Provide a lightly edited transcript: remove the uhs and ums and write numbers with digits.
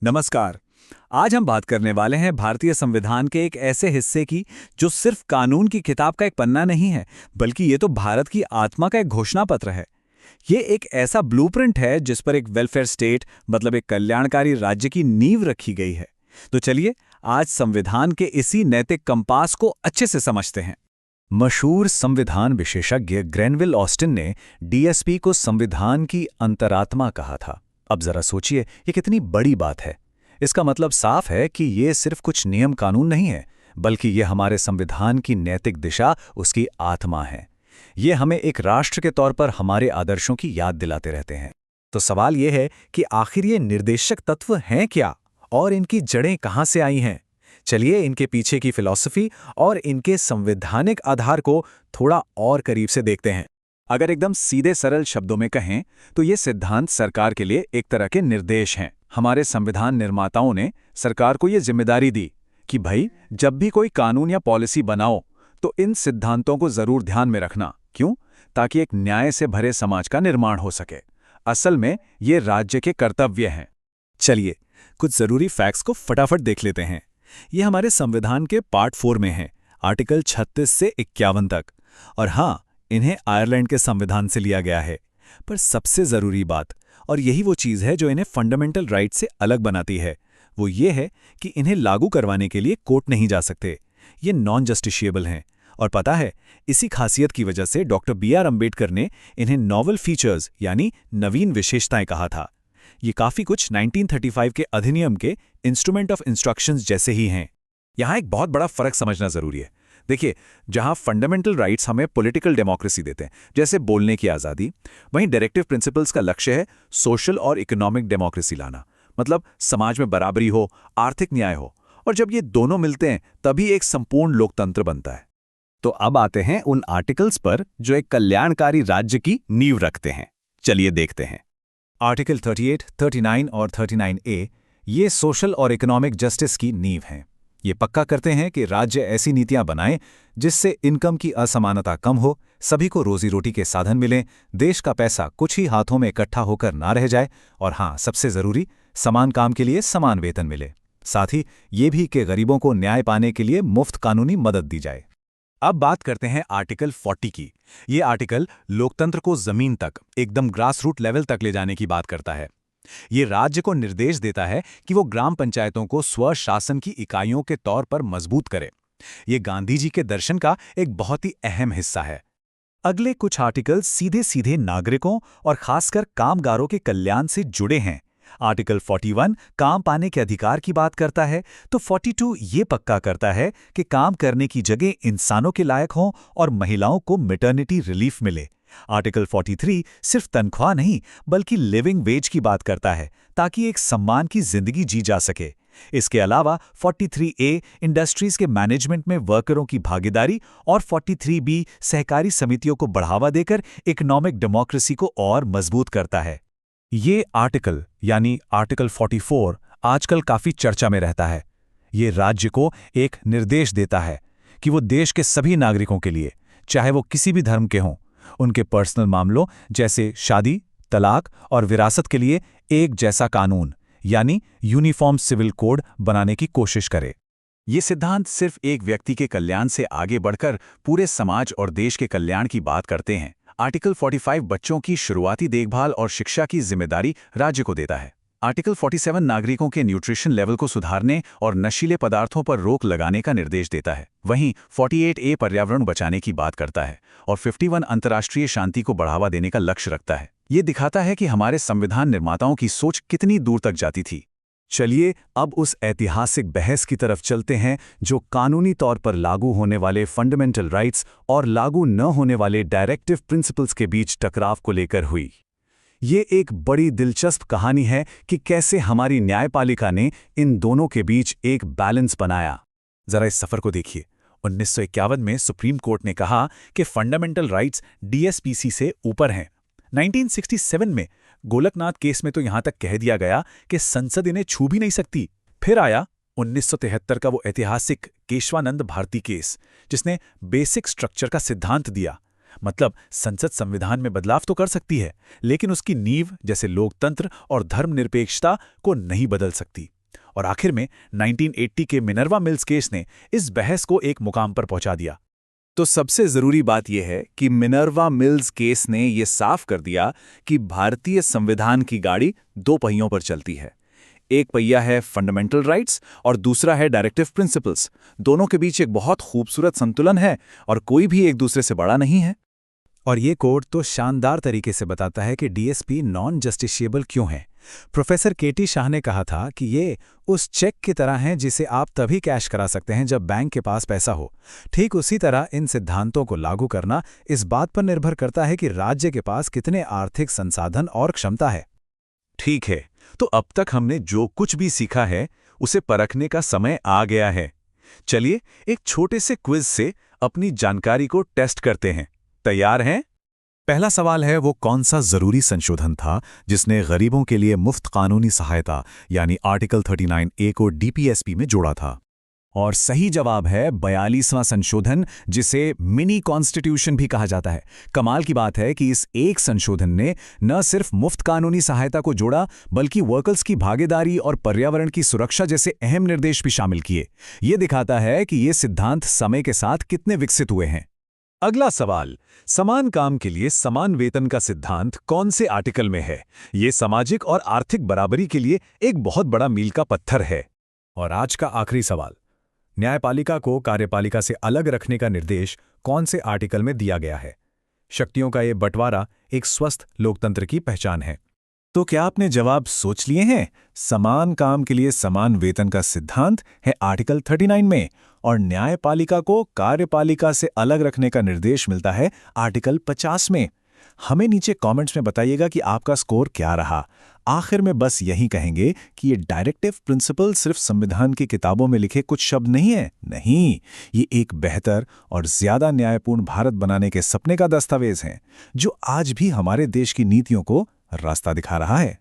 नमस्कार। आज हम बात करने वाले हैं भारतीय संविधान के एक ऐसे हिस्से की जो सिर्फ कानून की किताब का एक पन्ना नहीं है, बल्कि ये तो भारत की आत्मा का एक घोषणा पत्र है। ये एक ऐसा ब्लूप्रिंट है जिस पर एक वेलफेयर स्टेट मतलब एक कल्याणकारी राज्य की नींव रखी गई है। तो चलिए आज संविधान के इसी नैतिक कंपास को अच्छे से समझते हैं। मशहूर संविधान विशेषज्ञ ग्रेनविल ऑस्टिन ने डीएसपी को संविधान की अंतरात्मा कहा था। अब जरा सोचिए ये कितनी बड़ी बात है। इसका मतलब साफ है कि ये सिर्फ कुछ नियम कानून नहीं है, बल्कि ये हमारे संविधान की नैतिक दिशा, उसकी आत्मा है। ये हमें एक राष्ट्र के तौर पर हमारे आदर्शों की याद दिलाते रहते हैं। तो सवाल ये है कि आखिर ये निर्देशक तत्व हैं क्या और इनकी जड़ें कहाँ से आई हैं? चलिए इनके पीछे की फिलॉसफी और इनके संवैधानिक आधार को थोड़ा और करीब से देखते हैं। अगर एकदम सीधे सरल शब्दों में कहें तो ये सिद्धांत सरकार के लिए एक तरह के निर्देश हैं। हमारे संविधान निर्माताओं ने सरकार को ये जिम्मेदारी दी कि भाई जब भी कोई कानून या पॉलिसी बनाओ तो इन सिद्धांतों को जरूर ध्यान में रखना। क्यों? ताकि एक न्याय से भरे समाज का निर्माण हो सके। असल में ये राज्य के कर्तव्य हैं। चलिए कुछ जरूरी फैक्ट्स को फटाफट देख लेते हैं। ये हमारे संविधान के पार्ट 4 में है, आर्टिकल 36 से 51 तक। और हाँ, इन्हें आयरलैंड के संविधान से लिया गया है। पर सबसे जरूरी बात, और यही वो चीज़ है जो इन्हें फंडामेंटल राइट से अलग बनाती है, वो ये है कि इन्हें लागू करवाने के लिए कोर्ट नहीं जा सकते। ये नॉन जस्टिशिएबल हैं। और पता है, इसी खासियत की वजह से डॉक्टर बी.आर. अम्बेडकर ने इन्हें नॉवल फीचर्स यानी नवीन विशेषताएं कहा था। ये काफ़ी कुछ 1935 के अधिनियम के इंस्ट्रूमेंट ऑफ इंस्ट्रक्शंस जैसे ही हैं। यहाँ एक बहुत बड़ा फर्क समझना जरूरी है। देखिए, जहाँ फंडामेंटल राइट्स हमें पॉलिटिकल डेमोक्रेसी देते हैं, जैसे बोलने की आज़ादी, वहीं डायरेक्टिव प्रिंसिपल्स का लक्ष्य है सोशल और इकोनॉमिक डेमोक्रेसी लाना। मतलब समाज में बराबरी हो, आर्थिक न्याय हो, और जब ये दोनों मिलते हैं तभी एक संपूर्ण लोकतंत्र बनता है। तो अब आते हैं उन आर्टिकल्स पर जो एक कल्याणकारी राज्य की नींव रखते हैं। चलिए देखते हैं। आर्टिकल 38, 39 और 39A ये सोशल और इकोनॉमिक जस्टिस की नींव हैं। ये पक्का करते हैं कि राज्य ऐसी नीतियां बनाए जिससे इनकम की असमानता कम हो, सभी को रोजी रोटी के साधन मिलें, देश का पैसा कुछ ही हाथों में इकट्ठा होकर ना रह जाए, और हाँ, सबसे जरूरी, समान काम के लिए समान वेतन मिले। साथ ही ये भी कि गरीबों को न्याय पाने के लिए मुफ्त कानूनी मदद दी जाए। अब बात करते हैं आर्टिकल 40 की। ये आर्टिकल लोकतंत्र को जमीन तक, एकदम ग्रास रूट लेवल तक ले जाने की बात करता है। ये राज्य को निर्देश देता है कि वो ग्राम पंचायतों को स्वशासन की इकाइयों के तौर पर मजबूत करे। ये गांधी जी के दर्शन का एक बहुत ही अहम हिस्सा है। अगले कुछ आर्टिकल सीधे सीधे नागरिकों और खासकर कामगारों के कल्याण से जुड़े हैं। आर्टिकल 41 काम पाने के अधिकार की बात करता है, तो 42 ये पक्का करता है कि काम करने की जगह इंसानों के लायक हों और महिलाओं को मैटरनिटी रिलीफ मिले। आर्टिकल 43 सिर्फ तनख्वाह नहीं बल्कि लिविंग वेज की बात करता है, ताकि एक सम्मान की जिंदगी जी जा सके। इसके अलावा 43A इंडस्ट्रीज के मैनेजमेंट में वर्करों की भागीदारी और 43B सहकारी समितियों को बढ़ावा देकर इकोनॉमिक डेमोक्रेसी को और मजबूत करता है। ये आर्टिकल यानी आर्टिकल 44 आजकल काफी चर्चा में रहता है। ये राज्य को एक निर्देश देता है कि वो देश के सभी नागरिकों के लिए, चाहे वो किसी भी धर्म के हों, उनके पर्सनल मामलों जैसे शादी, तलाक और विरासत के लिए एक जैसा कानून यानी यूनिफॉर्म सिविल कोड बनाने की कोशिश करे। ये सिद्धांत सिर्फ एक व्यक्ति के कल्याण से आगे बढ़कर पूरे समाज और देश के कल्याण की बात करते हैं। आर्टिकल 45 बच्चों की शुरुआती देखभाल और शिक्षा की जिम्मेदारी राज्य को देता है। आर्टिकल 47 नागरिकों के न्यूट्रिशन लेवल को सुधारने और नशीले पदार्थों पर रोक लगाने का निर्देश देता है। वहीं 48A पर्यावरण बचाने की बात करता है और 51 अंतर्राष्ट्रीय शांति को बढ़ावा देने का लक्ष्य रखता है। ये दिखाता है कि हमारे संविधान निर्माताओं की सोच कितनी दूर तक जाती थी। चलिए अब उस ऐतिहासिक बहस की तरफ चलते हैं जो कानूनी तौर पर लागू होने वाले फंडामेंटल राइट्स और लागू न होने वाले डायरेक्टिव प्रिंसिपल्स के बीच टकराव को लेकर हुई। ये एक बड़ी दिलचस्प कहानी है कि कैसे हमारी न्यायपालिका ने इन दोनों के बीच एक बैलेंस बनाया। जरा इस सफर को देखिए। 1951 में सुप्रीम कोर्ट ने कहा कि फंडामेंटल राइट्स डीएसपीसी से ऊपर हैं। 1967 में गोलकनाथ केस में तो यहां तक कह दिया गया कि संसद इन्हें छू भी नहीं सकती। फिर आया 1973 का वो ऐतिहासिक केशवानंद भारती केस, जिसने बेसिक स्ट्रक्चर का सिद्धांत दिया। मतलब संसद संविधान में बदलाव तो कर सकती है, लेकिन उसकी नींव जैसे लोकतंत्र और धर्मनिरपेक्षता को नहीं बदल सकती। और आखिर में 1980 के मिनर्वा मिल्स केस ने इस बहस को एक मुकाम पर पहुंचा दिया। तो सबसे जरूरी बात यह है कि मिनर्वा मिल्स केस ने यह साफ कर दिया कि भारतीय संविधान की गाड़ी दो पहियों पर चलती है। एक पहिया है फंडामेंटल राइट्स और दूसरा है डायरेक्टिव प्रिंसिपल्स। दोनों के बीच एक बहुत खूबसूरत संतुलन है और कोई भी एक दूसरे से बड़ा नहीं है। और ये कोड तो शानदार तरीके से बताता है कि डीएसपी नॉन जस्टिशिएबल क्यों है। प्रोफेसर केटी शाह ने कहा था कि ये उस चेक की तरह है जिसे आप तभी कैश करा सकते हैं जब बैंक के पास पैसा हो। ठीक उसी तरह इन सिद्धांतों को लागू करना इस बात पर निर्भर करता है कि राज्य के पास कितने आर्थिक संसाधन और क्षमता है। ठीक है, तो अब तक हमने जो कुछ भी सीखा है उसे परखने का समय आ गया है। चलिए एक छोटे से क्विज से अपनी जानकारी को टेस्ट करते हैं। तैयार हैं? पहला सवाल है, वो कौन सा जरूरी संशोधन था जिसने गरीबों के लिए मुफ्त कानूनी सहायता यानी आर्टिकल 39A को डीपीएसपी में जोड़ा था? और सही जवाब है 42वां संशोधन, जिसे मिनी कॉन्स्टिट्यूशन भी कहा जाता है। कमाल की बात है कि इस एक संशोधन ने न सिर्फ मुफ्त कानूनी सहायता को जोड़ा, बल्कि वर्कर्स की भागीदारी और पर्यावरण की सुरक्षा जैसे अहम निर्देश भी शामिल किए। ये दिखाता है कि ये सिद्धांत समय के साथ कितने विकसित हुए हैं। अगला सवाल, समान काम के लिए समान वेतन का सिद्धांत कौन से आर्टिकल में है? ये सामाजिक और आर्थिक बराबरी के लिए एक बहुत बड़ा मील का पत्थर है। और आज का आखिरी सवाल, न्यायपालिका को कार्यपालिका से अलग रखने का निर्देश कौन से आर्टिकल में दिया गया है? शक्तियों का ये बंटवारा एक स्वस्थ लोकतंत्र की पहचान है। तो क्या आपने जवाब सोच लिए हैं? समान काम के लिए समान वेतन का सिद्धांत है आर्टिकल 39 में और न्यायपालिका को कार्यपालिका से अलग रखने का निर्देश मिलता है आर्टिकल 50 में। हमें नीचे कमेंट्स में बताइएगा कि आपका स्कोर क्या रहा। आखिर में बस यही कहेंगे कि ये डायरेक्टिव प्रिंसिपल सिर्फ संविधान की किताबों में लिखे कुछ शब्द नहीं है। नहीं, ये एक बेहतर और ज्यादा न्यायपूर्ण भारत बनाने के सपने का दस्तावेज है, जो आज भी हमारे देश की नीतियों को रास्ता दिखा रहा है।